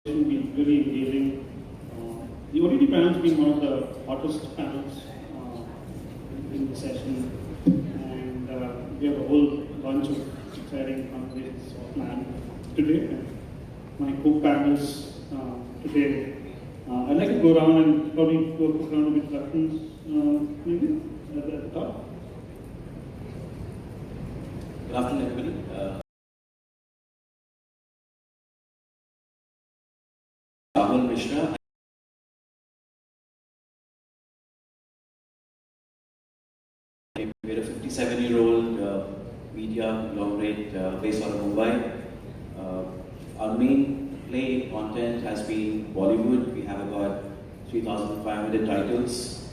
been really engaging. The OTT panel has been one of the hottest panels in the session, and we have a whole bunch of exciting conversations planned today. My co-panels today, I'd like to go around and probably do a quick round of introductions, maybe at the top. Good afternoon, everybody. Rahul Mishra. We're a 57-year-old media conglomerate based out of Mumbai. Our main play content has been Bollywood. We have about 3,500 titles.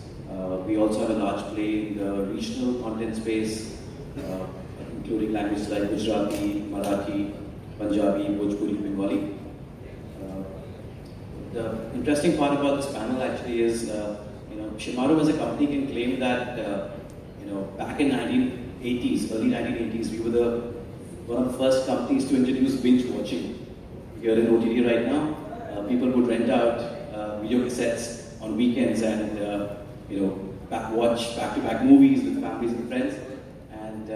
We also have a large play in the regional content space, including languages like Gujarati, Marathi, Punjabi, Bhojpuri, Bengali. The interesting part about this panel actually is, Shemaroo as a company can claim that, back in 1980s, early 1980s, we were one of the first companies to introduce binge watching. Here in OTT right now, people would rent out video cassettes on weekends and, watch back-to-back movies with families and friends. And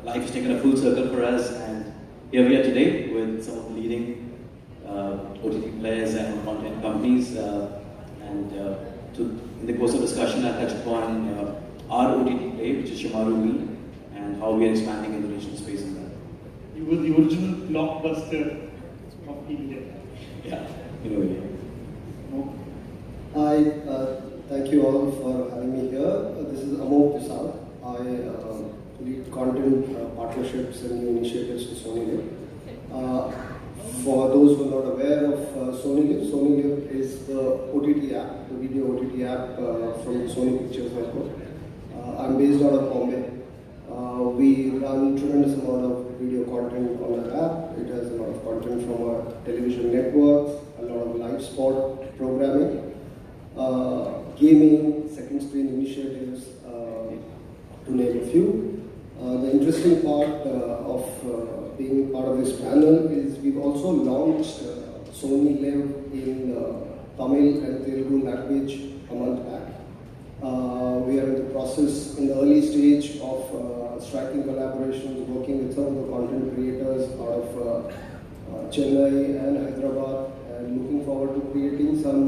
life has taken a full circle for us, and here we are today with some of the leading OTT players and content companies, in the course of discussion I'll touch upon our OTT play, which is Shemaroo Me, and how we are expanding in the regional space in that. You were the original blockbuster of India. Yeah, Hi, thank you all for having me here. This is Amol Prasad. I lead content partnerships and new initiatives for SonyLIV. For those who are not aware of SonyLIV, SonyLIV is the OTT app, the video OTT app from Sony Pictures Network. I'm based out of Bombay. We run tremendous amount of video content on our app. It has a lot of content from our television networks, a lot of live sport programming, gaming, second screen initiatives, to name a few. The interesting part of being part of this panel is we've also launched SonyLIV in Tamil and Telugu language a month back. We are in the process, in the early stage of striking collaborations, working with some of the content creators out of Chennai and Hyderabad, and looking forward to creating some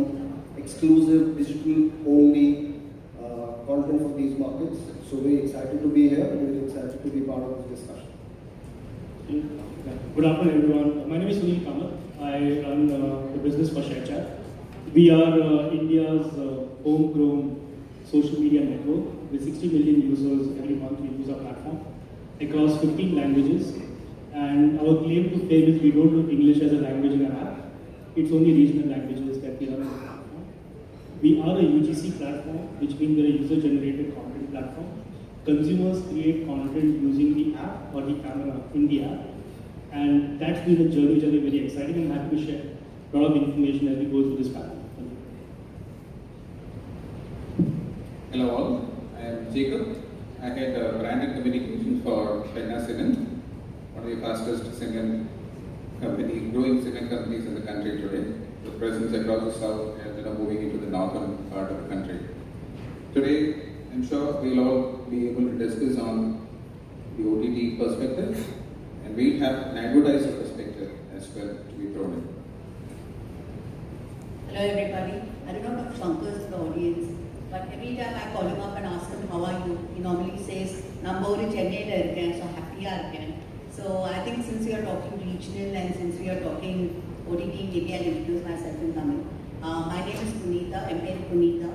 exclusive digital-only content for these markets. So we're excited to be here and we're excited to be part of this discussion. Good afternoon, everyone. My name is Sunil Kamath. I run the business for ShareChat. We are India's homegrown social media network with 60 million users every month. We use our platform across 15 languages. And our claim to fame is we don't do English as a language in our app. It's only regional languages that we run on the platform. We are a UGC platform, which means we're a user-generated content platform. Consumers create content using the app or the camera in the app. And that's been a journey which has been very exciting. I'm happy to share a lot of information as we go through this panel. Hello all, I am Jacob. I head branding communication for Penna Cement, one of the fastest cement growing cement companies in the country today, with presence across the south and moving into the northern part of the country. Today, I'm sure we'll all be able to discuss on the OTT perspective, and we'll have an advertiser perspective as well to be thrown in. Hello everybody. I don't know if Shankar is the audience, but every time I call him up and ask him how are you, he normally says, "Number one Chennai la irukken, so happy irukken." So I think since we are talking regional and since we are talking OTT, maybe I'll introduce myself in Tamil. My name is Punita, M.A. Punita.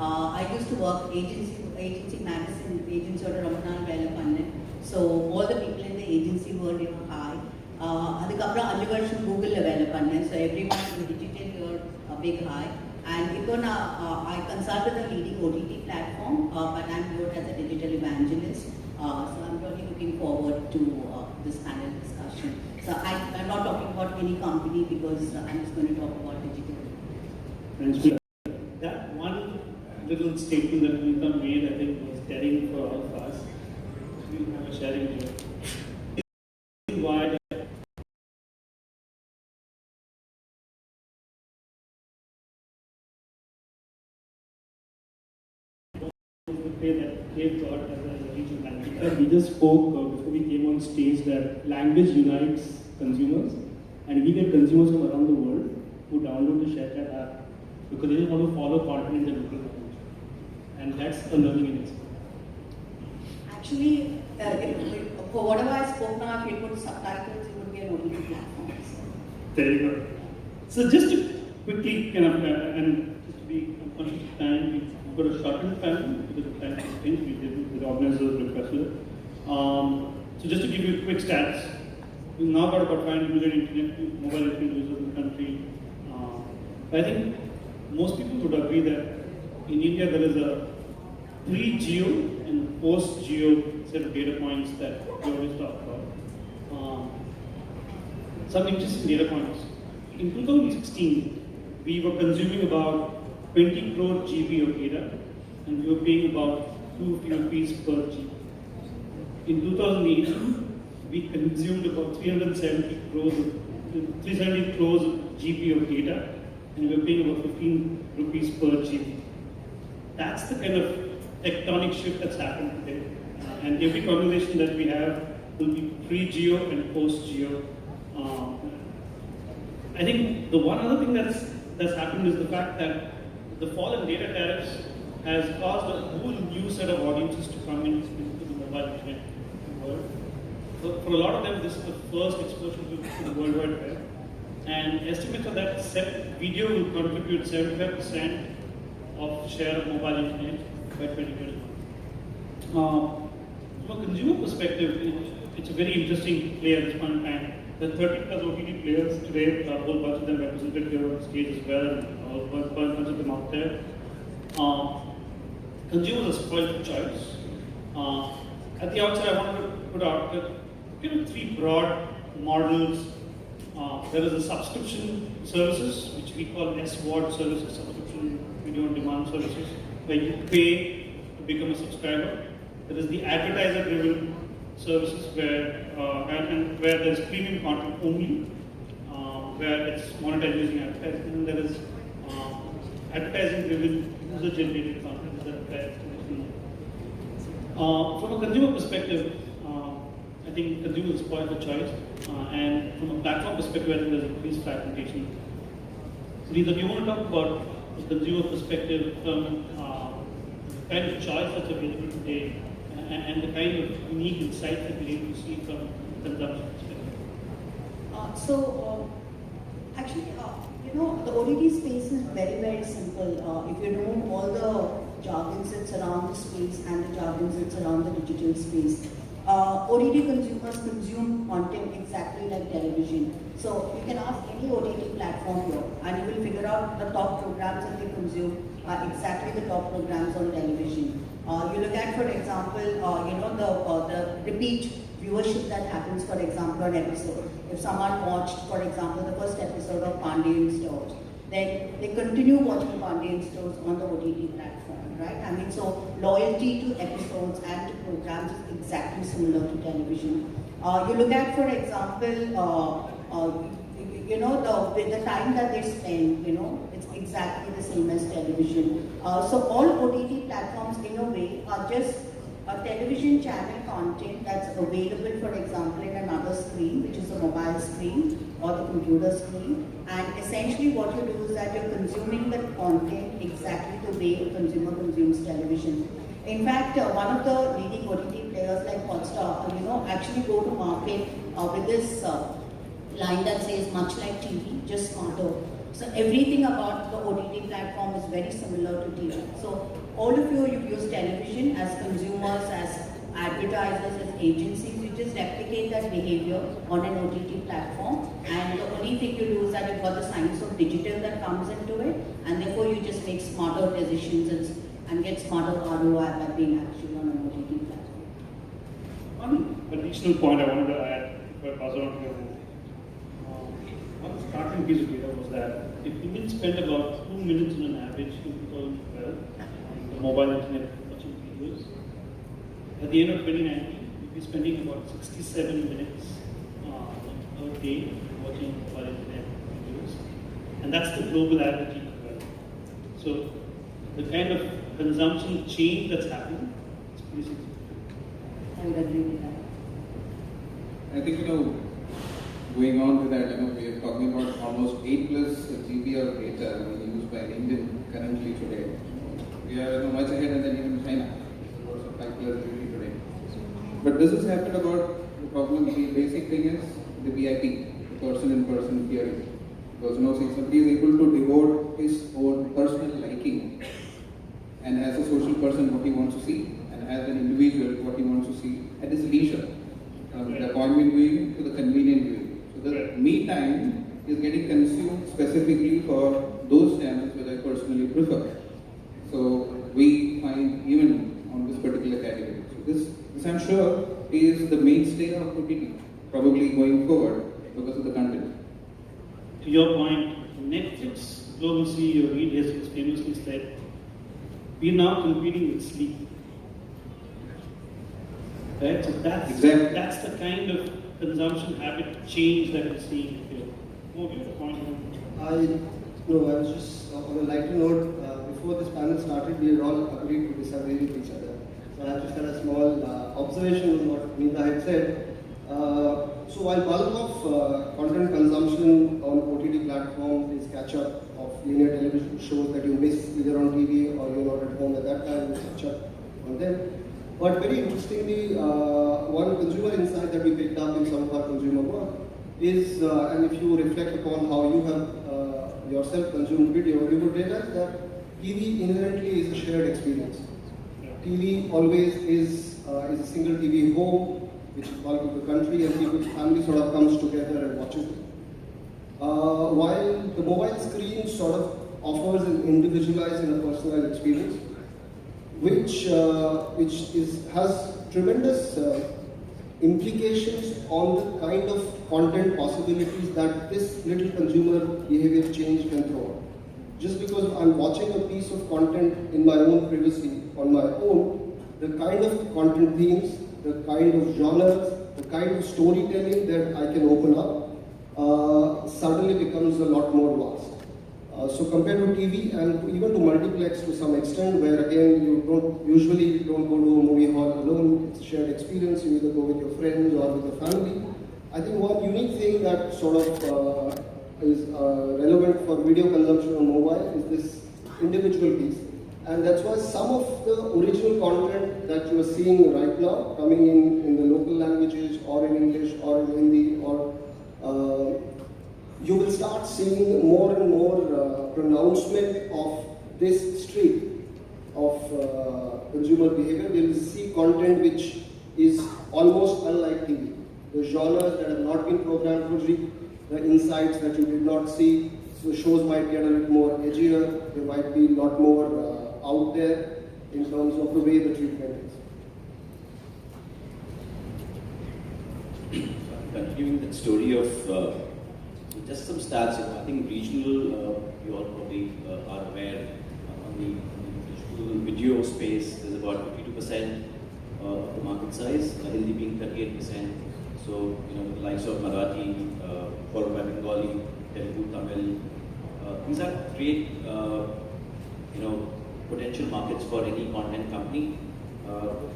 I used to work agency Madison agency or Ramadan Vela Panne. So all the people in the agency were hi. Adukapra Alivarshan Google Vela Panne. So everyone in digital were a big hi. And I consulted the leading OTT platform, but I'm here as a digital evangelist. So I'm really looking forward to this panel discussion. So I'm not talking about any company because I'm just going to talk about digital. That one little statement that Punita made, I think, was daring for all of us. We'll have a sharing here. Why the play that they've got as a regional language. We just spoke before we came on stage that language unites consumers, and we get consumers from around the world who download the ShareChat app because they just want to follow content in their local language, and that's a learning in itself. Actually, for whatever I spoke now, if you put subtitles, it would be an OTT platform. There you go. So just to quickly kind of, and just to be conscious of time, we've got a shortened time because of time constraints. We did the organizers requested. So just to give you quick stats, we've now got about 500 million mobile internet users in the country. I think most people would agree that in India there is a pre-geo and post-geo set of data points that we always talk about. Some interesting data points. In 2016, we were consuming about 20 crore GB of data, and we were paying about 250 rupees per GB. In 2018, we consumed about 370 crores of GB of data, and we were paying about 15 rupees per GB. That's the kind of tectonic shift that's happened today. And every conversation that we have will be pre-geo and post-geo. I think the one other thing that's happened is the fact that the fall in data tariffs has caused a whole new set of audiences to come into the mobile internet world. For a lot of them, this is the first exposure to the World Wide Web. And estimates are that video will contribute 75% of share of mobile internet by 2021. From a consumer perspective, it's a very interesting play at this point in time. The 30 plus OTT players today, a whole bunch of them represented here on stage as well, and a whole bunch of them out there. Consumers are spoiled for choice. At the outset, I wanted to put out three broad models. There is the subscription services, which we call SVOD services, subscription video on demand services, where you pay to become a subscriber. There is the advertiser-driven services where where there's premium content only, where it's monetized using advertising, and there is advertising-driven user-generated content that from a consumer perspective, I think consumers are spoiled for choice, and from a platform perspective, I think there's increased fragmentation. So, Lisa, do you want to talk about the consumer perspective, the kind of choice that's available today, and the kind of unique insights that we're able to see from consumption perspective? Actually, the OTT space is very, very simple. If you know all the jargons that surround the space and the jargons that surround the digital space, OTT consumers consume content exactly like television. So you can ask any OTT platform here, and you will figure out the top programs that they consume are exactly the top programs on television. You look at, for example, the repeat viewership that happens, for example, an episode. If someone watched, for example, the first episode of Pandian Stores, then they continue watching Pandian Stores on the OTT platform, right? I mean, so loyalty to episodes and to programs is exactly similar to television. You look at, for example, the time that they spend, it's exactly the same as television. So all OTT platforms, in a way, are just a television channel content that's available, for example, in another screen, which is a mobile screen or the computer screen. And essentially what you do is that you're consuming the content exactly the way a consumer consumes television. In fact, one of the leading OTT players like Hotstar, actually go to market with this line that says, much like TV, just smarter. So everything about the OTT platform is very similar to TV. So all of you use television as consumers, as advertisers, as agencies. You just replicate that behavior on an OTT platform, and the only thing you do is that you've got the science of digital that comes into it, and therefore you just make smarter decisions and get smarter ROI by being actually on an OTT platform. One additional point I wanted to add before I pass it on to you. One starting piece of data was that if Indians spend about 2 minutes on an average in 2012 on the mobile internet watching videos, at the end of 2019, we'll be spending about 67 minutes a day watching mobile internet videos, and that's the global average as well. So the kind of consumption change that's happening, it's pretty significant. I would agree with that. I think, going on with that, we are talking about almost 8 plus GB of data being used by an Indian currently today. We are much ahead than even China. Also 5 plus GB today. But this has happened about the problem. The basic thing is the VIP, the person-in-person theory. Because see, somebody is able to devote his own personal liking, and as a social person, what he wants to see, and as an individual, what he wants to see at his leisure. The appointment viewing to the convenient viewing. So the me time is getting consumed specifically for those channels which I personally prefer. So we find even on this particular category. So this I'm sure is the mainstay of OTT, probably going forward because of the content. To your point, Netflix global CEO Reed Hastings famously said, "We are now competing with sleep." Right? So Exactly. that's the kind of consumption habit change that we're seeing here. Oh, you have a point. I was just on a lighter note, before this panel started, we had all agreed to disagree with each other. So I just had a small observation on what Meeta had said. So while bulk of content consumption on OTT platforms is catch up of linear television shows that you miss either on TV or you're not at home at that time, you catch up on them. But very interestingly, one consumer insight that we picked up in some of our consumer work is, and if you reflect upon how you have yourself consumed video, you would realize that TV inherently is a shared experience. TV always is a single TV home, which is bulk of the country, and people's family sort of comes together and watches it. While the mobile screen sort of offers an individualized and a personalized experience, which has tremendous implications on the kind of content possibilities that this little consumer behavior change can throw out. Just because I'm watching a piece of content in my own privacy, on my own, the kind of content themes, the kind of genres, the kind of storytelling that I can open up suddenly becomes a lot more vast. So compared to TV and even to multiplex to some extent, where again you don't go to a movie hall alone, it's a shared experience, you either go with your friends or with the family. I think one unique thing that sort of is relevant for video consumption on mobile is this individual piece. And that's why some of the original content that you are seeing right now, coming in the local languages or in English or in Hindi, or you will start seeing more and more pronouncement of this streak of consumer behavior. We will see content which is almost unlike TV. The genres that have not been programmed to reach, the insights that you did not see. So shows might get a little more edgier, they might be a lot more out there in terms of the way the treatment is. Continuing the story of just some stats, I think regional, you all probably are aware, on the visual video space, there's about 52% of the market size, Hindi being 38%. So, the likes of Marathi, followed by Bengali, Telugu, Tamil, these are great, potential markets for any content company.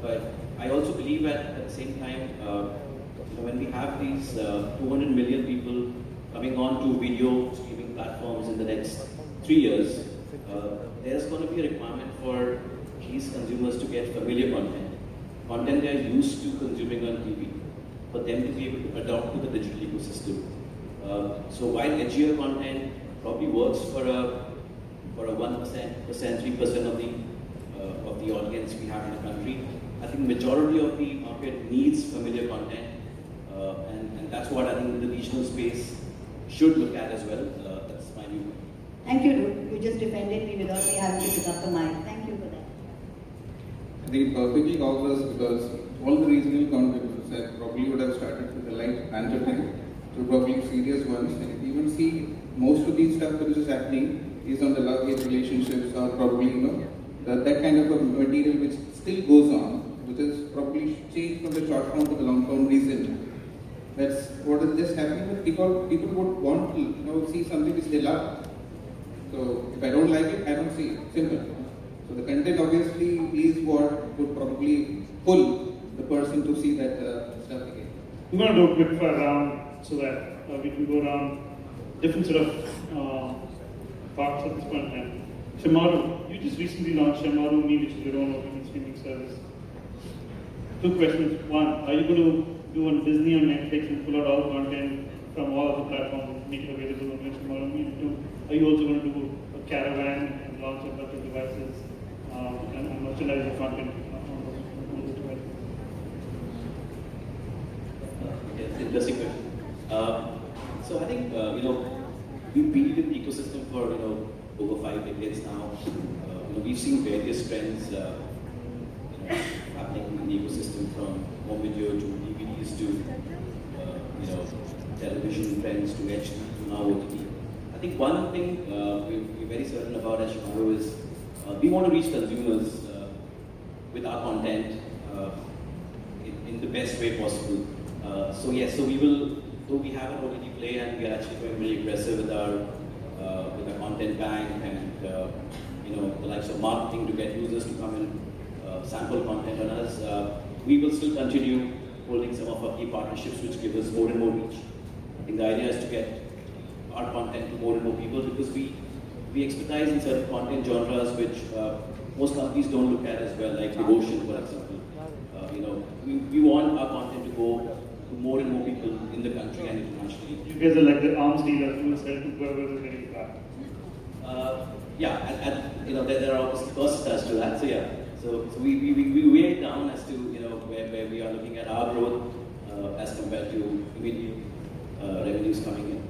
But I also believe at the same time, when we have these 200 million people coming on to video streaming platforms in the next 3 years, there's going to be a requirement for these consumers to get familiar content they're used to consuming on TV, for them to be able to adopt to the digital ecosystem. So while edgier content probably works for a 1%, 3% of the audience we have in the country, I think majority of the market needs familiar content, and that's what I think the regional space should look at as well. That's my view. Thank you, Ruth. You just defended me without me having to pick up the mic. Thank you for that. I think it perfectly covers because all the regional content probably would have started with a light banter thing to probably serious ones. And if you even see most of these stuff which is happening is on the love-hate relationships, or probably that kind of a material which still goes on, which is probably changed from the short form to the long form recently. That's what is just happening. But people would want to see something which they love. So if I don't like it, I don't see it. Simple. So the content obviously is what would probably pull the person to see that stuff again. We're going to do a quick fire round so that we can go around different sort of parts at this point in time. Shemaroo, you just recently launched Shemaroo Me, which is your own opinion streaming service. Two questions. One, are you going to do on Disney or Netflix and pull out all content from all of the platforms and make it available on Shemaroo Me? Two, are you also going to do a caravan and launch a bunch of devices and merchandise the content on those devices? Yes, interesting question. So I think we've been in the ecosystem for over 5 decades now. We've seen various trends happening in the ecosystem, from home video to DVDs to television trends to HD to now OTT. I think one thing we're very certain about at Shemaroo is we want to reach consumers with our content in the best way possible. So yes, so we will, though we have an OTT play and we are actually going really aggressive with our content bank and the likes of marketing to get users to come and sample content on us, we will still continue holding some of our key partnerships which give us more and more reach. I think the idea is to get our content to more and more people, because we expertise in certain content genres which most companies don't look at as well, like devotion, for example. We want our content to go to more and more people in the country and internationally. You guys are like the arms dealers who sell to whoever is very fast. Yeah, and there are obviously costs attached to that. So yeah, so we weigh it down as to where we are looking at our growth as compared to immediate revenues coming in.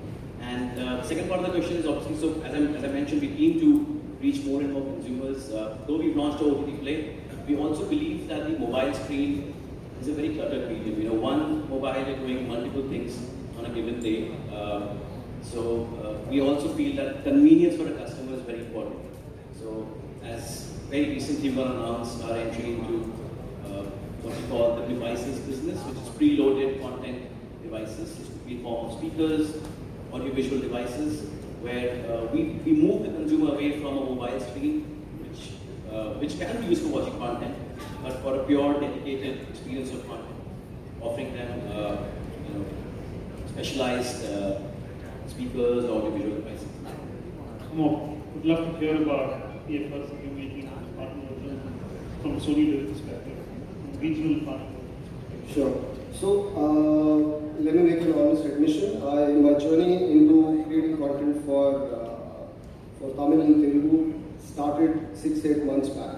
And the second part of the question is obviously, so as I mentioned, we're keen to reach more and more consumers. Though we've launched our OTT play, we also believe that the mobile screen is a very cluttered medium. One mobile is doing multiple things on a given day. So we also feel that convenience for a customer is very important. So as very recently we announced our entry into what we call the devices business, which is preloaded content devices. This could be in form of speakers, audiovisual devices, where we move the consumer away from a mobile screen, which can be used for watching content, but for a pure dedicated experience of content, offering them specialized speakers, audiovisual devices. Mo, would love to hear about the efforts that you're making from a Sony perspective, from regional partner. Sure. So, let me make an honest admission. My journey into creating content for Tamil and Telugu started 6-8 months back.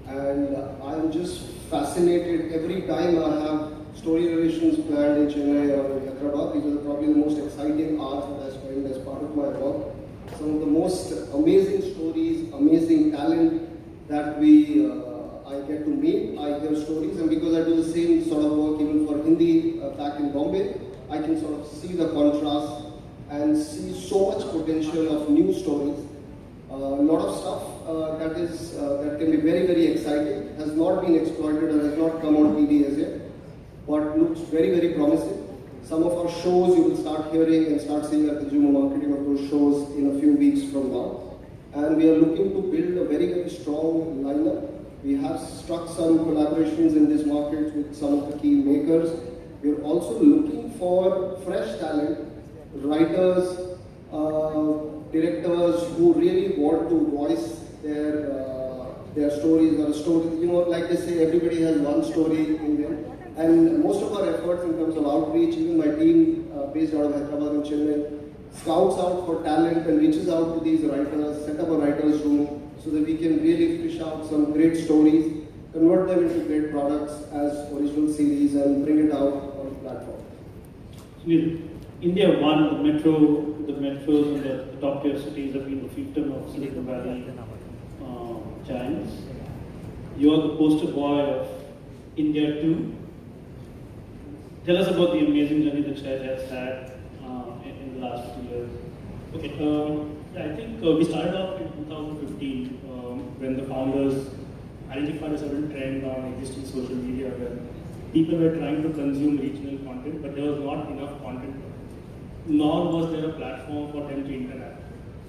And I'm just fascinated every time I have story relations planned in Chennai or in Hyderabad. These are probably the most exciting arcs that I spend as part of my work. Some of the most amazing stories, amazing talent that I get to meet. I hear stories, and because I do the same sort of work even for Hindi back in Bombay, I can sort of see the contrast and see so much potential of new stories. A lot of stuff that can be very, very exciting, has not been exploited or has not come on TV as yet, but looks very, very promising. Some of our shows you will start hearing and start seeing the consumer marketing of those shows in a few weeks from now. And we are looking to build a very, very strong lineup. We have struck some collaborations in this market with some of the key makers. We are also looking for fresh talent, writers, directors who really want to voice their stories or a story. Like they say, everybody has one story in them. And most of our efforts in terms of outreach, even my team based out of Hyderabad and Chennai, scouts out for talent and reaches out to these writers, set up a writer's room so that we can really fish out some great stories, convert them into great products as original series and bring it out on the platform. India won the metros and the top tier cities have been the fiefdom of Silicon Valley giants. You are the poster boy of India too. Tell us about the amazing journey that Share has had in the last 2 years. Okay, I think we started off in 2015 when the founders identified a certain trend on existing social media where people were trying to consume regional content, but there was not enough content, nor was there a platform for them to interact.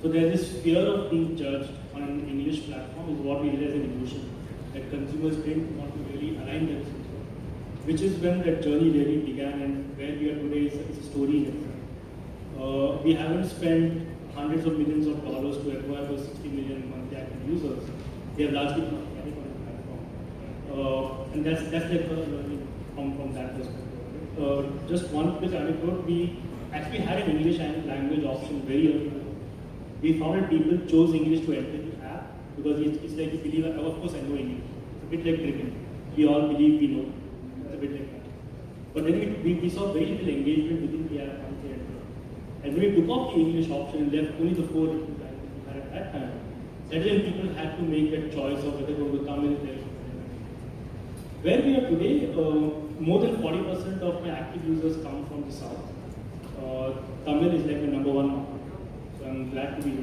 So there's this fear of being judged on an English platform is what we realize in illusion, that consumers didn't want to really align themselves with, which is when that journey really began, and where we are today is a story in itself. We haven't spent hundreds of millions of dollars to acquire those 60 million monthly active users. They have largely been organic on the platform. And that's like learning from that perspective. Just one quick anecdote, we actually had an English language option very early on. We found that people chose English to enter the app because it's like you believe, of course I know English. It's a bit like cricket. We all believe we know. It's a bit like that. But then we saw very little engagement within the app once they entered. And when we took off the English option and left only the 4 different languages we had at that time, suddenly people had to make that choice of whether they want to come in there. Where we are today, more than 40% of my active users come from the south. Tamil is like the #1 market, so I'm glad to be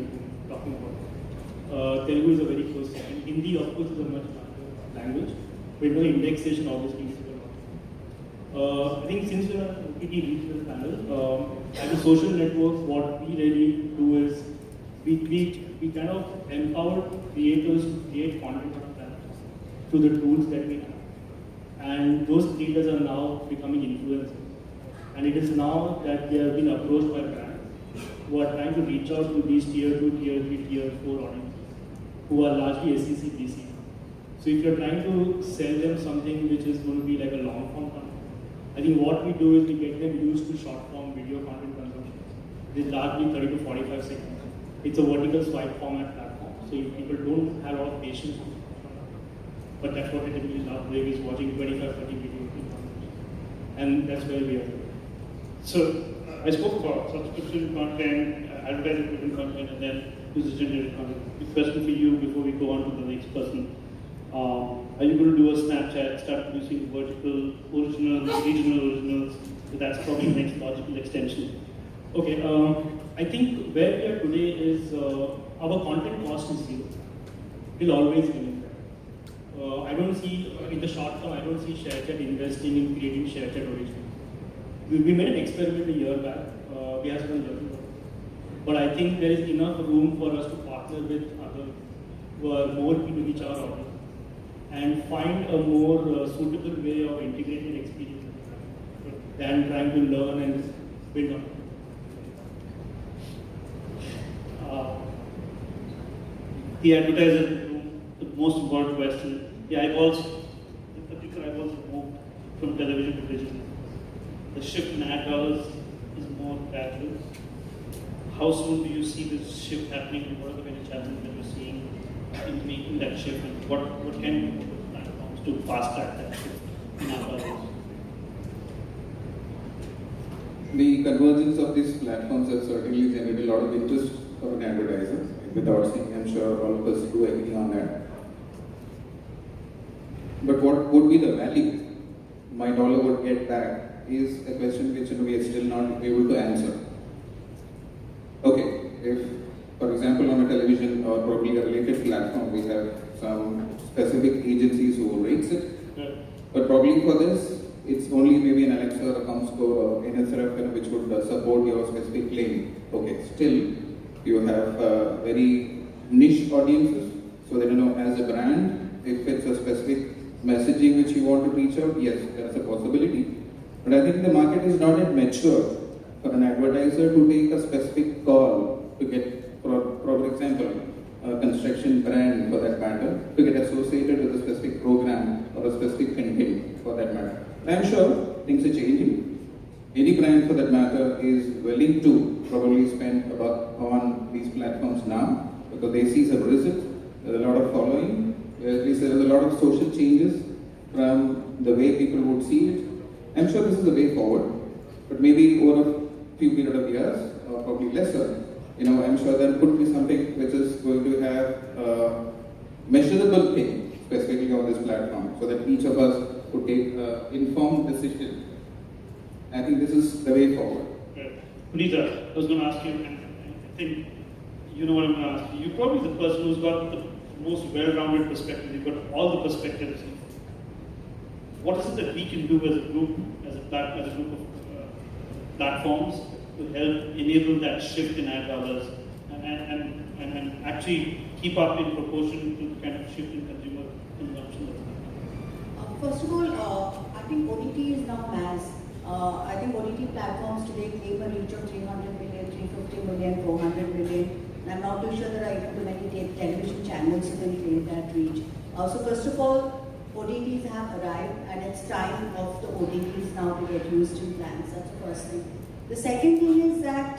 talking about it. Telugu is a very close second. Hindi, of course, is a much larger language, but the indexation obviously is a lot. I think since we are an OTT regional panel, as a social network, what we really do is we kind of empower creators to create content on platforms through the tools that we have. And those creators are now becoming influencers. And it is now that they have been approached by brands who are trying to reach out to these tier 2, tier 3, tier 4 audiences who are largely SEC, BC. So if you're trying to sell them something which is going to be like a long form content, I think what we do is we get them used to short form video content consumption. It is largely 30 to 45 seconds. It's a vertical swipe format platform. So if people don't have a lot of patience, but that's what they typically love doing is watching 25, 30 videos. And that's where we are. So I spoke about subscription content, advertising-driven content, and then user-generated content. The question for you before we go on to the next person: are you going to do a Snapchat, start producing vertical originals, regional originals? So that's probably the next logical extension. Okay, I think where we are today is our content cost is zero. It will always remain there. I don't see, in the short term, I don't see ShareChat investing in creating ShareChat originals. We made an experiment a year back. We have some learning about it. But I think there is enough room for us to partner with others who are more keen to reach our audience and find a more suitable way of integrating experience than trying to learn and build on it. The advertiser room, the most important question. The eyeballs, the particular eyeballs have moved from television to digital. The shift in ad dollars is more gradual. How soon do you see this shift happening, and what are the many challenges that you're seeing in making that shift, and what can you do with platforms to fast track that shift in ad dollars? The convergence of these platforms has certainly generated a lot of interest for an advertiser. Without saying, I'm sure all of us do agree on that. But what would be the value my dollar would get back is a question which we are still not able to answer. Okay, if, for example, on a television or probably a related platform, we have some specific agencies who rates it, but probably for this, it's only maybe an Alexa or a Comscore or NSRF which would support your specific claim. Okay, still, you have very niche audiences, so that as a brand, if it's a specific messaging which you want to reach out, yes, that's a possibility. But I think the market is not yet mature for an advertiser to take a specific call to get, for example, a construction brand for that matter, to get associated with a specific program or a specific campaign for that matter. I'm sure things are changing. Any brand for that matter is willing to probably spend a buck on these platforms now because they see some results, there's a lot of following, at least there is a lot of social changes from the way people would see it. I'm sure this is the way forward, but maybe over a few period of years, or probably lesser, I'm sure there could be something which is going to have a measurable thing specifically on this platform, so that each of us could take an informed decision. I think this is the way forward. Punita, I was going to ask you, and I think you know what I'm going to ask you. You're probably the person who's got the most well-rounded perspective. You've got all the perspectives. What is it that we can do as a group, as a group of platforms to help enable that shift in ad dollars and actually keep up in proportion to the kind of shift in consumer consumption that's happening? First of all, I think OTT is now mass. I think OTT platforms today claim a reach of 300 million, 350 million, 400 million. And I'm not too sure there are even too many television channels who can claim that reach. So first of all, OTTs have arrived and it's time of the OTTs now to get used to plans. That's the first thing. The second thing is that,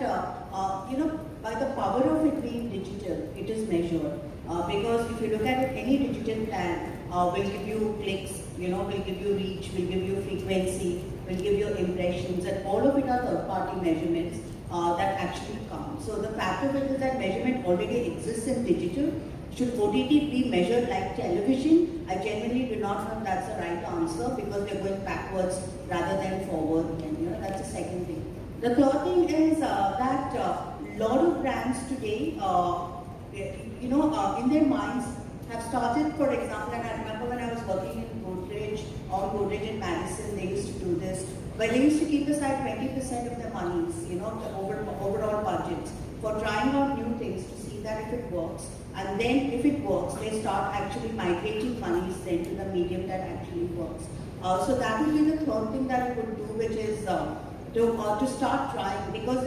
by the power of it being digital, it is measured. Because if you look at it, any digital plan will give you clicks, will give you reach, will give you frequency, will give you impressions, and all of it are third-party measurements that actually count. So the fact of it is that measurement already exists in digital. Should OTT be measured like television? I genuinely do not know if that's the right answer because we're going backwards rather than forward. And that's the second thing. The third thing is that a lot of brands today, in their minds have started, for example, and I remember when I was working in Godrej in Madison, they used to do this, where they used to keep aside 20% of their monies, the overall budgets, for trying out new things to see that if it works. And then if it works, they start actually migrating monies then to the medium that actually works. So that will be the third thing that we would do, which is to start trying, because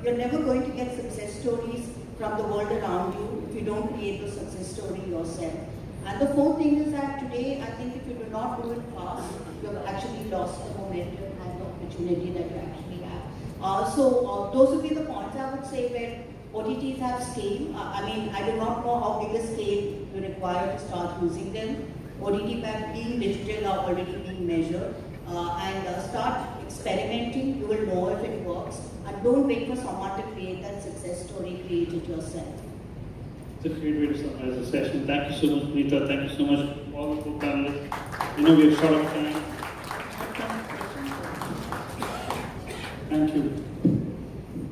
you're never going to get success stories from the world around you if you don't create the success story yourself. And the fourth thing is that today, I think if you do not do it fast, you've actually lost the momentum and the opportunity that you actually have. So those would be the points I would say where OTTs have scale. I do not know how big a scale you require to start using them. OTT being digital are already being measured. And start experimenting, you will know if it works. And don't wait for someone to create that success story, create it yourself. It's a great way to summarize the session. Thank you so much, Meeta. Thank you so much, all the panelists. We have short of time. Thank you.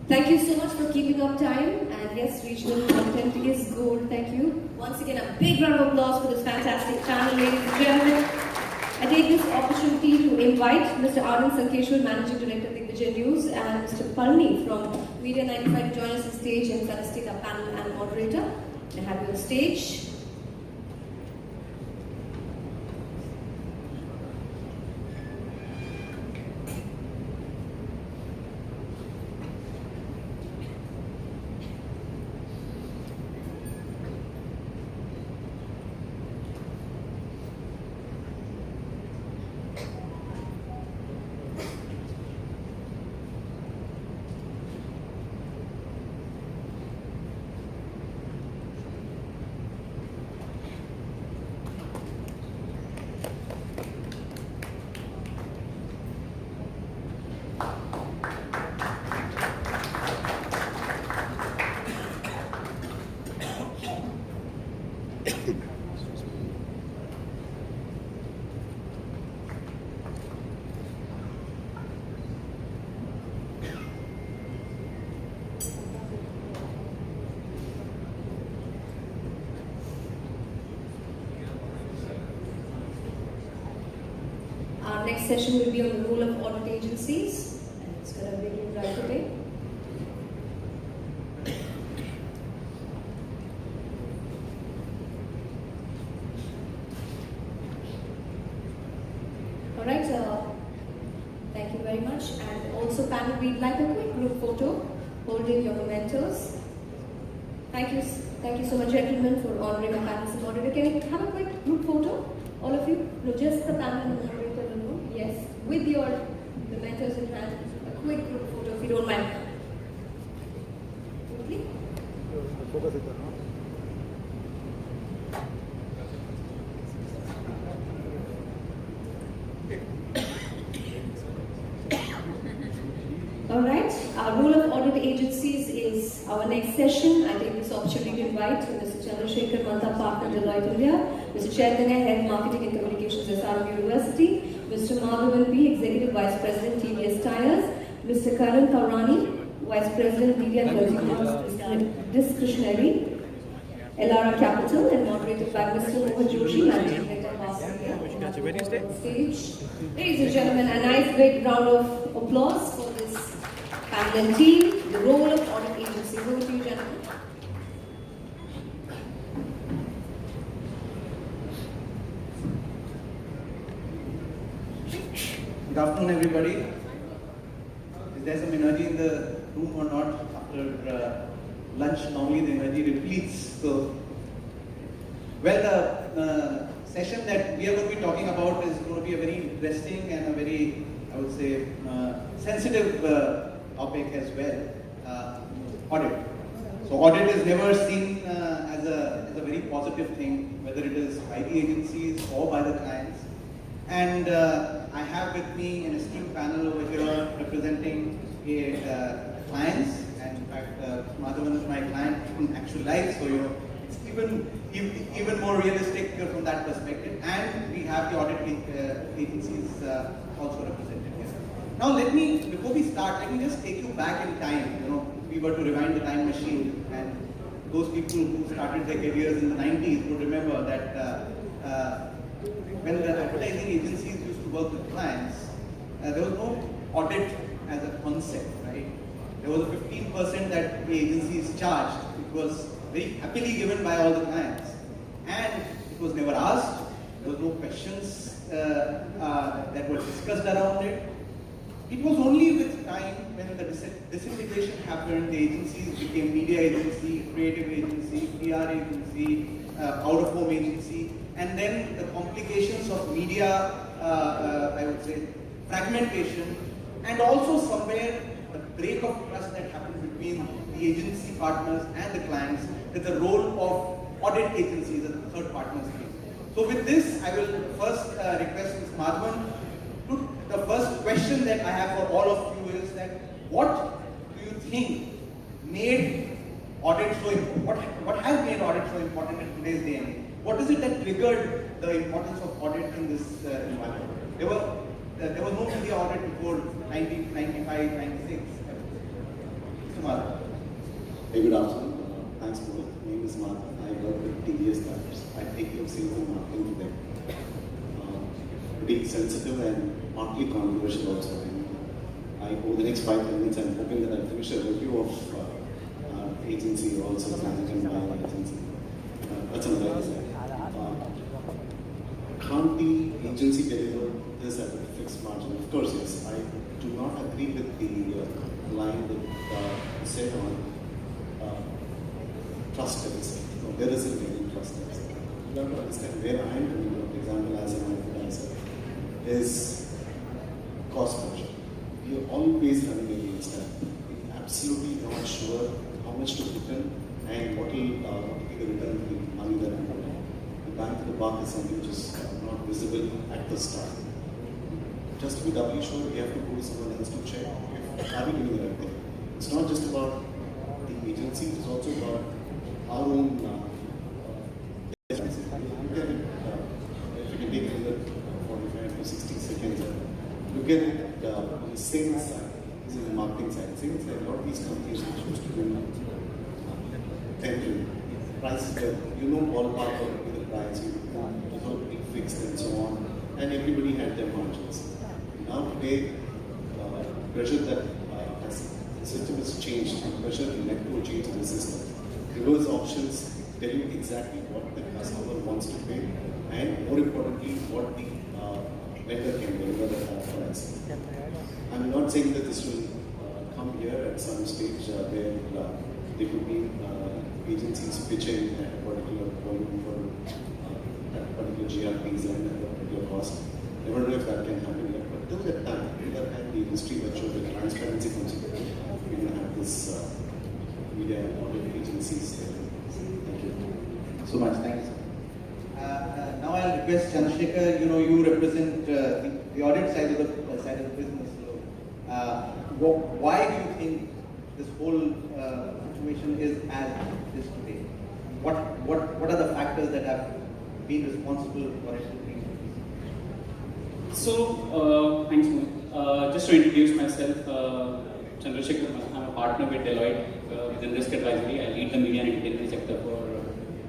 Thank you so much for keeping up time. And yes, regional content is gold. Thank you. Once again, a big round of applause for this fantastic panel, ladies and gentlemen. I take this opportunity to invite Mr. Anand Sankeshwar, Managing Director, Digvijay News, and Mr. Palni from Media 95 to join us on stage and felicitate our panel and moderator. I have you on stage. Our next session will be on the role of audit agencies, and it's going to begin right away. All right, thank you very much. And also, panel, we'd like a quick group photo holding your mementos. Thank you so much, gentlemen, for honoring our panelists and moderator. Can we have a quick group photo, all of you? No, just the panel and the moderator alone. Yes, with your mementos in hand. A quick group photo, if you don't mind. Quickly. All right, our role of audit agencies is our next session. I take this opportunity to invite Mr. Chandrasekhar Mantha, Partner, Deloitte India, Mr. Chaitanya, Head Marketing and Communications, SRM University, Mr. Madhavan P, Executive Vice President, TVS Tires, Mr. Karan Kaurani, Vice President, Media and Consumer Discretionary, Elara Capital, and moderated by Mr. Mohan Joshi, Managing Director, Mass Media. Stage. Ladies and gentlemen, a nice big round of applause for this panel and team, the role of audit agency. Over to you, gentlemen. Good afternoon, everybody. Is there some energy in the room or not? After lunch, normally the energy depletes. So, well, the session that we are going to be talking about is going to be a very interesting and a very, I would say, sensitive topic as well. Audit. So, audit is never seen as a very positive thing, whether it is by the agencies or by the clients. And I have with me an esteemed panel over here representing clients, and in fact, Madhavan is my client in actual life, so it's even more realistic from that perspective. And we have the audit agencies also represented here. Now, before we start, let me just take you back in time. If we were to rewind the time machine, and those people who started their careers in the 90s would remember that. When the advertising agencies used to work with clients, there was no audit as a concept, right? There was a 15% that the agencies charged. It was very happily given by all the clients. And it was never asked. There was no questions that were discussed around it. It was only with time when the disintegration happened, the agencies became media agency, creative agency, PR agency, out-of-home agency, and then the complications of media, I would say, fragmentation, and also somewhere the break of trust that happened between the agency partners and the clients, with the role of audit agencies as third partners. So with this, I will first request Ms. Madhavan. The first question that I have for all of you is that what do you think made audit so important? What has made audit so important in today's day and age? What is it that triggered the importance of audit in this environment? There was no media audit before 1995, 96. Mr. Madhavan. Hey, good afternoon. Thanks, Mohit. My name is Madhavan. I work with TVS Tires. I take care of sales and marketing today. Pretty sensitive and partly controversial also. Over the next 5 minutes, I'm hoping that I'll finish a review of our agency, also managed by our agency. That's another design. Can't the agency deliver this at a fixed margin? Of course, yes. I do not agree with the line that said on trust deficit. No, there isn't any trust deficit. You have to understand where I am coming from. For example, as an advertiser, is cost pressure. We are always running against that. We're absolutely not sure how much to put in and what will be the return of the money that we put in. The bank to the buck is something which is not visible at the start. Just to be doubly sure, we have to go to someone else to check if are we doing the right thing. It's not just about the agency, it's also about our own agency. Look at it, if you can take another 45 to 60 seconds, look at it on the sales side, this is the marketing side. Sales side, a lot of these companies which used to do tendering, prices were, ballpark of the price, be fixed and so on, and everybody had their margins. Now today, pressure that the system has changed, pressure to let go change in the system. Reverse options tell you exactly what the customer wants to pay, and more importantly, what the vendor can deliver at that price. I'm not saying that this will come here at some stage where there could be agencies pitching at a particular volume for particular GRPs and at a particular cost. I don't know if that can happen yet, but till that time, the industry matures, the transparency comes in, we're going to have this media and audit agencies there. Thank you. So much, thanks. Now I'll request Chandrasekhar, you represent the audit side of the business. So, why do you think this whole situation is as it is today? What are the factors that have been responsible for it? So, thanks, Mohit. Just to introduce myself, Chandrasekhar, I'm a partner with Deloitte within Risk Advisory. I lead the media and entertainment sector for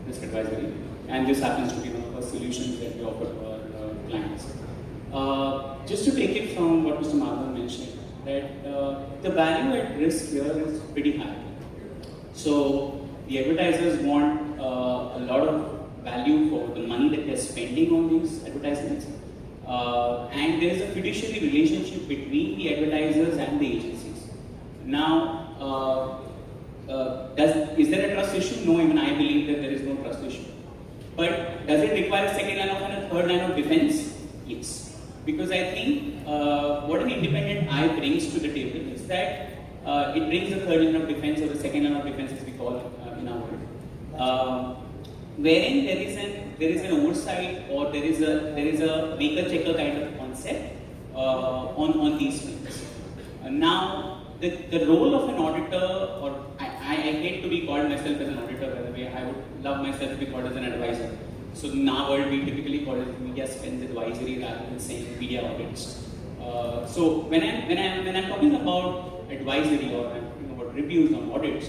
Risk Advisory, and this happens to be one of the solutions that we offer to our clients. Just to take it from what Mr. Madhavan mentioned, that the value at risk here is pretty high. So the advertisers want a lot of value for the money that they're spending on these advertisements, and there is a fiduciary relationship between the advertisers and the agencies. Now, is there a trust issue? No, even I believe that there is no trust issue. But does it require a second line of and a third line of defense? Yes. Because I think what an independent eye brings to the table is that it brings a third line of defense or the second line of defense as we call it in our world. Wherein there is an oversight or there is a maker checker kind of concept on these things. Now the role of an auditor, or I hate to be called myself as an auditor, by the way. I would love myself to be called as an advisor. So in our world we typically call it media spends advisory rather than saying media audits. So when I'm talking about advisory or I'm talking about reviews on audits,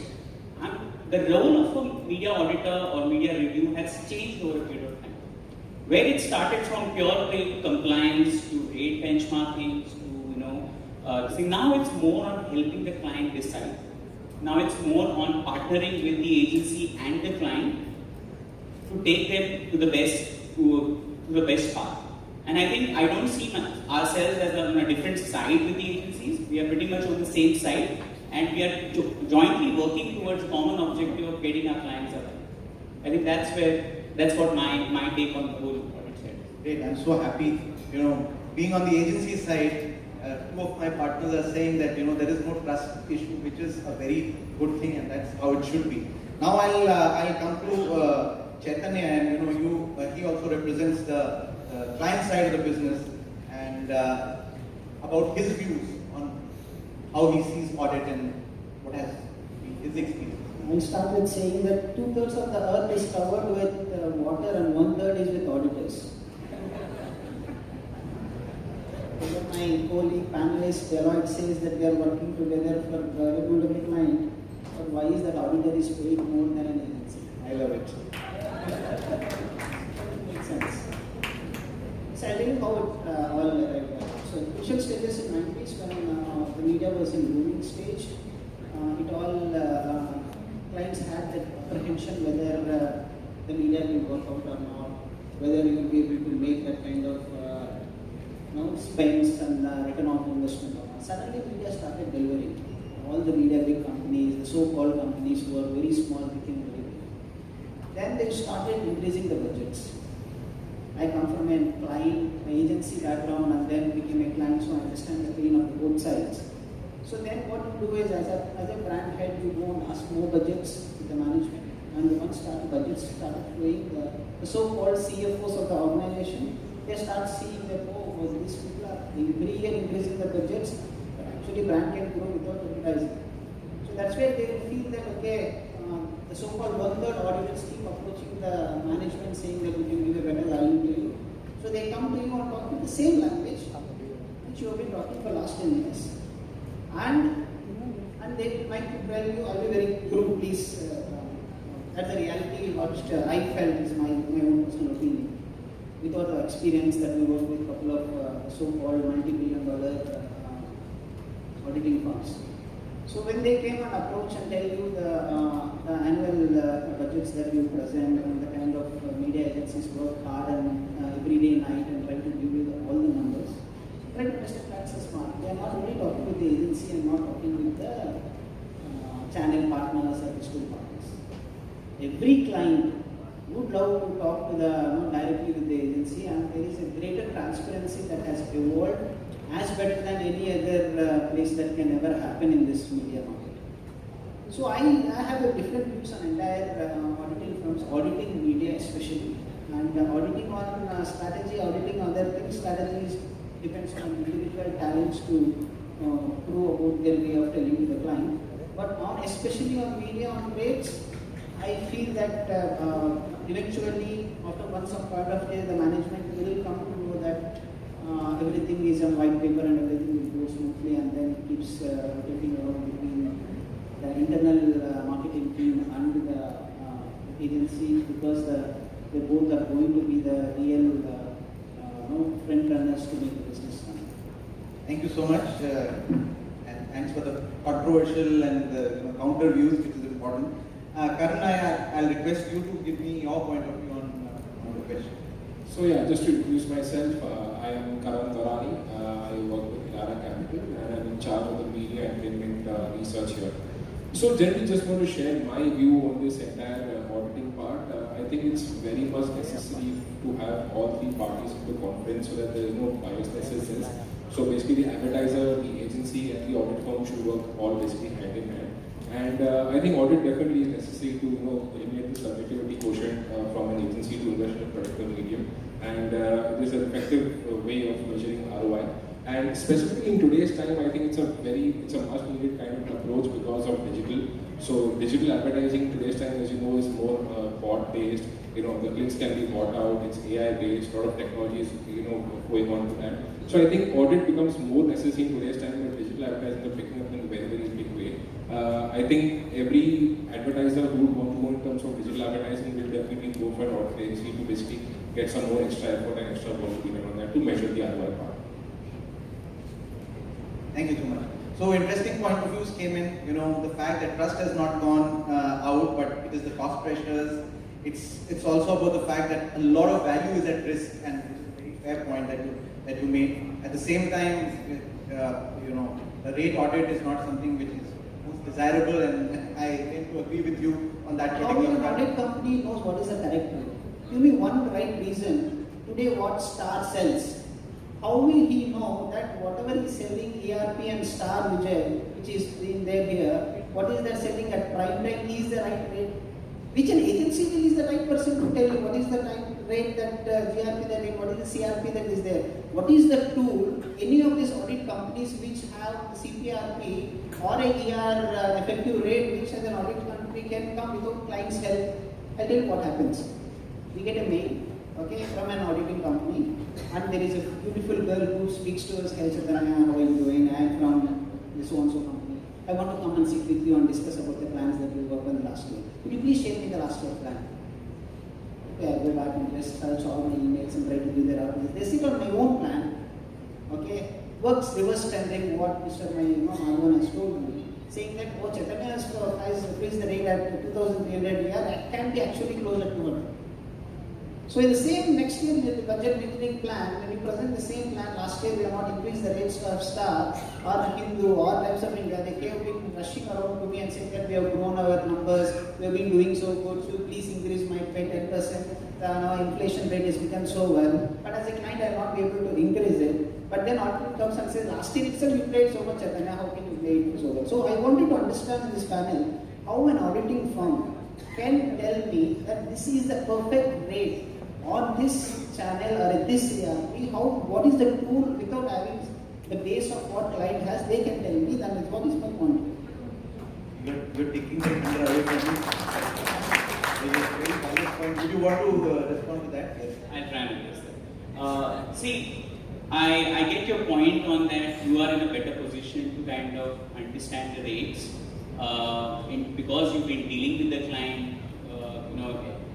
the role of a media auditor or media review has changed over a period of time. Where it started from pure play compliance to rate benchmarking to now it's more on helping the client decide. Now it's more on partnering with the agency and the client to take them to the best path. And I think I don't see ourselves as on a different side with the agencies. We are pretty much on the same side, and we are jointly working towards a common objective of getting our clients up. I think that's what my take on the whole audit side. Great, I'm so happy. Being on the agency side, two of my partners are saying that there is no trust issue, which is a very good thing, and that's how it should be. Now I'll come to Chaitanya, and he also represents the client side of the business, and about his views on how he sees audit and what has been his experience. I'll start with saying that 2/3 of the earth is covered with water and 1/3 is with auditors. My colleague panelist Deloitte says that we are working together for a good of a client, but why is that auditor is paid more than an agency? I love it. Makes sense. So I'll tell you how it all arrived. So initial stages in 90s when the media was in booming stage, it all clients had that apprehension whether the media will work out or not, whether you will be able to make that kind of spends and return on investment. Suddenly media started delivering. All the media big companies, the so-called companies who were very small became very big. Then they started increasing the budgets. I come from a client, agency background, and then became a client, so I understand the pain of both sides. So then what you do is, as a brand head, you go and ask more budgets to the management. And once budgets started flowing, the so-called CFOs of the organization, they start seeing that, these people are every year increasing the budgets, but actually brand can grow without advertising. So that's where they will feel that, the so-called 1/3 auditors keep approaching the management saying that we can give a better value to you. So they come to you and talk with the same language which you have been talking for the last 10 years. And they might tell you, I'll be very crude, please. That's the reality what I felt is my own personal opinion. With all the experience that we work with a couple of so-called multi-billion-dollar auditing firms. So when they came and approach and tell you the annual budgets that you present and the kind of media agencies work hard and every day night and try to give you all the numbers, try to understand that's a smart. They are not only talking with the agency and not talking with the channel partners or digital partners. Every client would love to talk to directly with the agency, and there is a greater transparency that has evolved as better than any other place that can ever happen in this media market. So I have a different views on entire auditing firms, auditing media especially, and auditing on strategy, auditing other things. Strategies depends on individual talents to prove about their way of telling to the client. But especially on media, on rates, I feel that eventually, after some point of time, the management will come to know that everything is on white paper and everything will go smoothly, and then it keeps rotating around between the internal marketing team and the agency, because they both are going to be the real front runners to make the business run. Thank you so much, and thanks for the controversial and the counter views, which is important. Karan, I'll request you to give me your point of view on the question. So yeah, just to introduce myself, I am Karan Varani. I work with Elara Capital and I'm in charge of the media and payment research here. So generally just want to share my view on this entire auditing part. I think it's very much necessary to have all three parties in the conference so that there is no biasness. So basically the advertiser, the agency and the audit firm should work all basically hand in hand. And I think audit definitely is necessary to eliminate the subjectivity quotient from an agency to invest in a particular medium. And it is an effective way of measuring ROI. And specifically in today's time, I think it's a much needed kind of approach because of digital. So digital advertising today's time, as you know, is more bot based. The clicks can be bought out. It's AI based. A lot of technology is going on to that. So I think audit becomes more necessary in today's time when digital advertising is picking up in a very, very big way. I think every advertiser who would want to go in terms of digital advertising will definitely go for an audit agency to basically get some more extra effort and extra work to be done on that to measure the ROI part. Thank you so much. So interesting point of views came in, the fact that trust has not gone out, but it is the cost pressures. It's also about the fact that a lot of value is at risk, and it's a very fair point that you made. At the same time, the rate audit is not something which is most desirable, and I tend to agree with you on that particular point. How an audit company knows what is the correct rate? Give me one right reason. Today what Star sells. How will he know that whatever is selling ERP and Star Vijay, which is in there here, what is they selling at prime time is the right rate? Which an agency will is the right person to tell you what is the rate that GRP that is, what is the CRP that is there? What is the tool? Any of these audit companies which have CPRP or a ER effective rate which as an audit company can come without client's help, I'll tell you what happens. We get a mail, from an auditing company, and there is a beautiful girl who speaks to us, "Hey Chaitanya, how are you doing? I am from this so-and-so company. I want to come and sit with you and discuss about the plans that we worked on last year. Could you please share me the last year plan?" Okay, I go back and just search all my emails and try to do their outreach. They sit on my own plan, works reverse tendering what Mr. Madhavan has told me, saying that, "Oh, Chaitanya has increased the rate at 2,300 a year, that can be actually closer to 200. So in the same next year the budget beginning plan, when we present the same plan, last year we have not increased the rates of Star or Hindu or Times of India, they came rushing around to me and saying that we have grown our numbers, we have been doing so good, so please increase my pay 10%, now inflation rate has become so well, but as a client I will not be able to increase it. But then audit comes and says, last year itself you paid so much, Chaitanya, how can you pay it so well? So I wanted to understand in this panel how an auditing firm can tell me that this is the perfect rate on this channel or in this ERP, what is the tool without having the base of what client has, they can tell me, then what is my point? You're taking the finger away from me. Very valid point. Would you want to respond to that? Yes. I'll try and address that. See, I get your point on that you are in a better position to kind of understand the rates because you've been dealing with the client,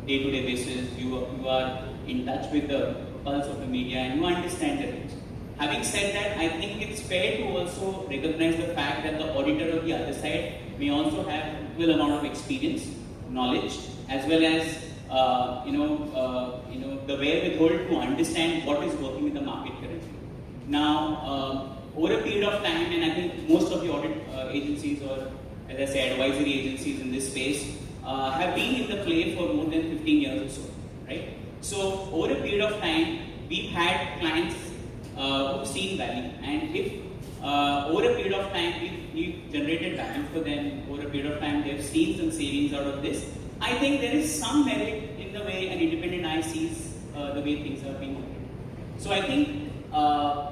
day-to-day basis, you are in touch with the pulse of the media and you understand the rates. Having said that, I think it's fair to also recognize the fact that the auditor on the other side may also have equal amount of experience, knowledge, as well as the wherewithal to understand what is working in the market currently. Now, over a period of time, and I think most of the audit agencies, or as I say, advisory agencies in this space, have been in the play for more than 15 years or so, right? So over a period of time, we've had clients who've seen value, and if over a period of time we've generated value for them, over a period of time they've seen some savings out of this, I think there is some merit in the way an independent eye sees the way things are being operated. So I think,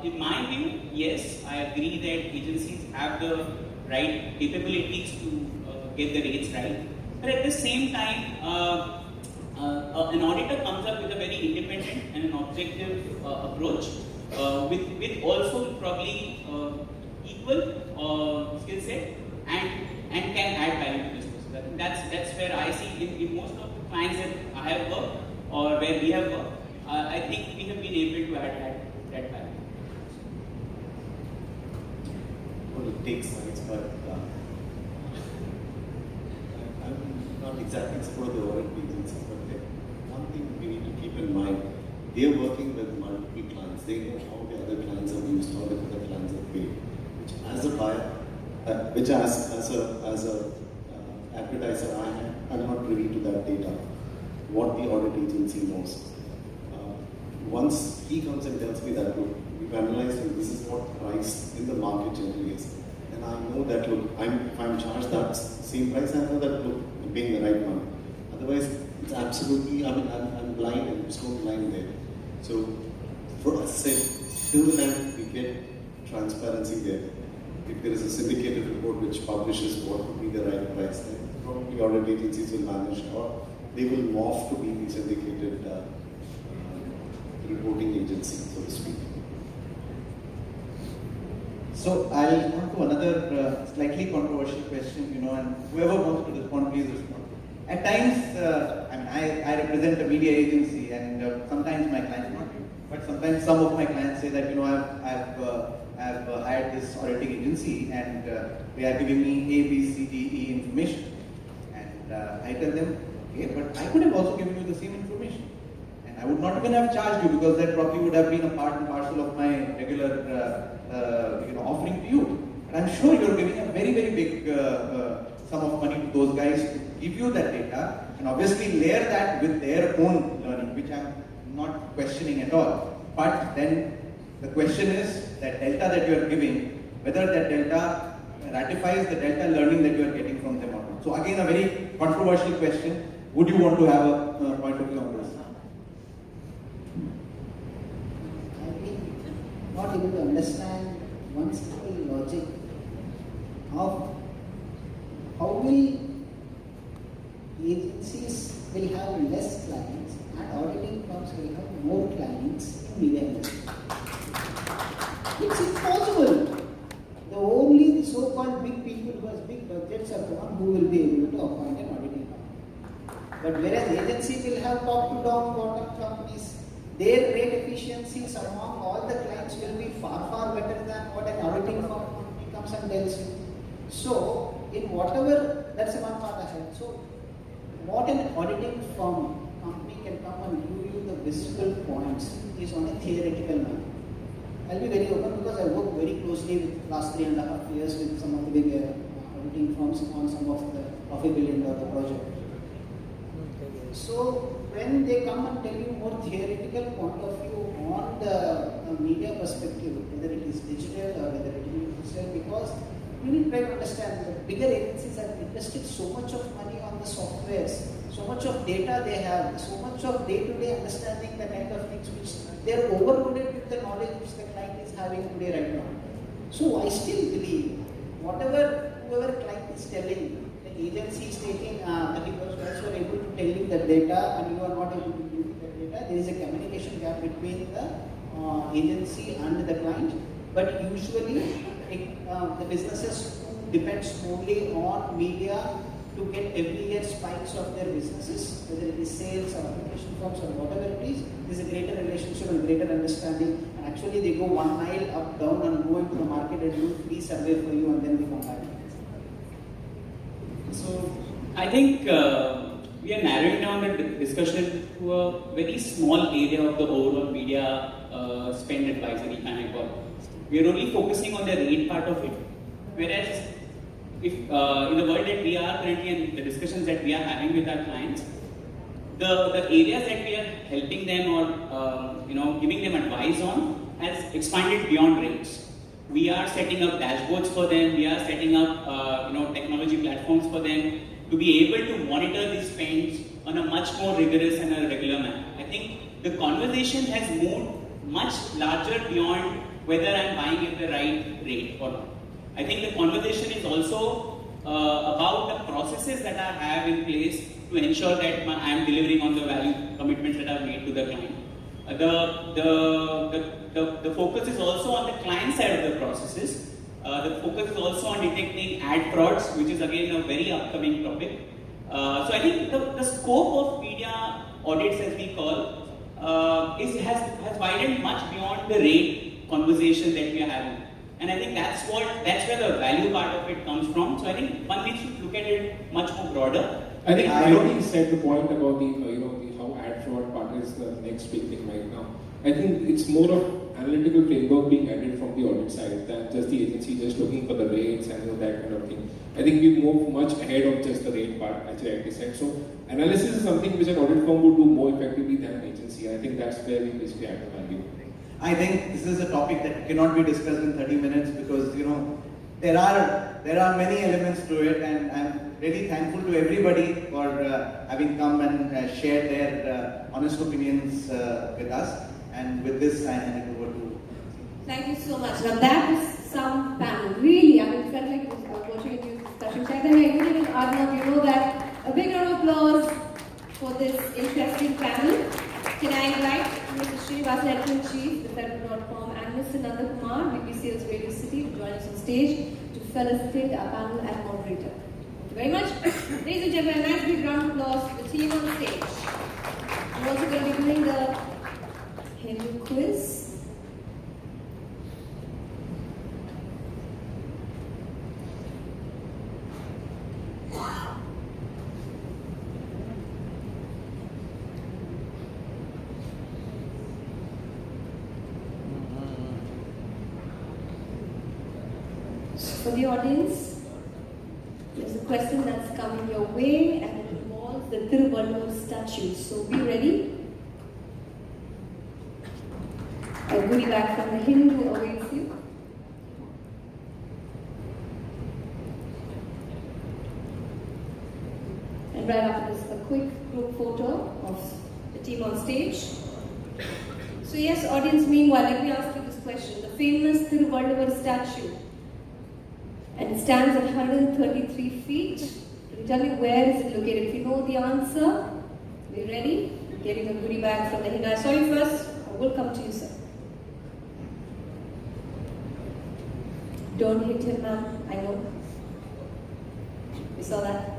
in my view, yes, I agree that agencies have the right capabilities to get the rates right. But at the same time, an auditor comes up with a very independent and an objective approach with also probably equal skill set and can add value to this process. I think that's where I see in most of the clients that I have worked or where we have worked, I think we have been able to add that value. Well, it takes science, but I'm not exactly supportive of the audit agencies, but one thing we need to keep in mind they are working with multiple clients. They know how the other clients are used, how the other clients are paid. Which as a buyer, which as a advertiser, I'm not privy to that data. What the audit agency knows. Once he comes and tells me that, look, we've analyzed and this is what price in the market generally is. And I know that, look, if I'm charged that same price, I know that, look, I'm paying the right one. Otherwise, it's absolutely, I'm blind and stone blind there. So, for us, till then we get transparency there. If there is a syndicated report which publishes what would be the right price, then probably audit agencies will manage, or they will morph to be the syndicated reporting agency, so to speak. So I'll come to another slightly controversial question, and whoever wants to respond, please respond. At times, I represent a media agency, and sometimes my clients, not you, but sometimes some of my clients say that, I've hired this auditing agency, and they are giving me A, B, C, D, E information, and I tell them, okay, but I could have also given you the same information. I would not even have charged you, because that probably would have been a part and parcel of my regular offering to you. And I'm sure you're giving a very, very big sum of money to those guys to give you that data, and obviously layer that with their own learning, which I'm not questioning at all. But then the question is that delta that you are giving, whether that delta ratifies the delta learning that you are getting from them or not. So again, a very controversial question. Would you want to have a point of view on this? Not able to understand one simple logic of how will agencies will have less clients and auditing firms will have more clients in media industry. It's impossible. The only so-called big people who has big budgets are the one who will be able to appoint an auditing firm. But whereas agency will have top-to-down bottom companies, their rate efficiencies among all the clients will be far, far better than what an auditing firm comes and tells you. So, in whatever, that's one part I said. So, what an auditing firm company can come and give you the visible points is on a theoretical manner. I'll be very open because I work very closely with last 3.5 years with some of the big auditing firms on some of the $500 million project. So, when they come and tell you more theoretical point of view on the media perspective, whether it is digital or whether it is digital, because you need to try to understand that bigger agencies have invested so much of money on the softwares, so much of data they have, so much of day-to-day understanding the kind of things which they are overloaded with the knowledge which the client is having today right now. So I still believe whoever client is telling, agency is taking 30% guys who are able to tell you the data and you are not able to give you the data. There is a communication gap between the agency and the client. But usually, the businesses who depends only on media to get every year spikes of their businesses, whether it is sales or application firms or whatever it is, there's a greater relationship and greater understanding. And actually, they go 1 mile up, down, and go into the market and do free survey for you, and then they come back. So, I think we are narrowing down the discussion to a very small area of the overall media spend advisory kind of call. We are only focusing on the rate part of it. Whereas, if in the world that we are currently and the discussions that we are having with our clients, the areas that we are helping them or giving them advice on has expanded beyond rates. We are setting up dashboards for them. We are setting up technology platforms for them to be able to monitor these spends on a much more rigorous and a regular manner. I think the conversation has moved much larger beyond whether I'm buying at the right rate or not. I think the conversation is also about the processes that I have in place to ensure that I am delivering on the value commitments that I've made to the client. The focus is also on the client side of the processes. The focus is also on detecting ad frauds, which is again a very upcoming topic. So I think the scope of media audits, as we call, has widened much beyond the rate conversation that we are having. And I think that's where the value part of it comes from. So I think one needs to look at it much more broader. I think Irony said the point about the how ad what part is the next big thing right now. I think it's more of analytical framework being added from the audit side than just the agency just looking for the rates and that kind of thing. I think we move much ahead of just the rate part, actually, like I said. So analysis is something which an audit firm would do more effectively than an agency. I think that's where we basically add the value. I think this is a topic that cannot be discussed in 30 minutes because there are many elements to it, and I'm really thankful to everybody for having come and shared their honest opinions with us. And with this, I hand it over to. Thank you so much. Now that was some panel. Really, I mean, it felt like it was watching a news discussion. Chaitanya, and Arnav, you know that. A big round of applause for this interesting panel. Can I invite Mr. Srinivasan, Editor-in-Chief, the Federal.com, and Mr. Nanda Kumar, BBC Sales Radio City, to join us on stage to felicitate our panel and moderator. Thank you very much. Ladies and gentlemen, a nice big round of applause for the team on the stage. I'm also going to be doing the Hindu quiz. For the audience, there's a question that's coming your way and it involves the Thiruvalluvar statue. So be ready. A goodie bag from the Hindu awaits you. And right after this, a quick group photo of the team on stage. So yes, audience, meanwhile, let me ask you this question. The famous Thiruvalluvar statue, and it stands at 133 feet. Can you tell me where is it located? If you know the answer, are you ready? Getting a goodie bag from the Hindu. I saw you first. I will come to you, sir. Don't hit him, ma'am. I know. You saw that?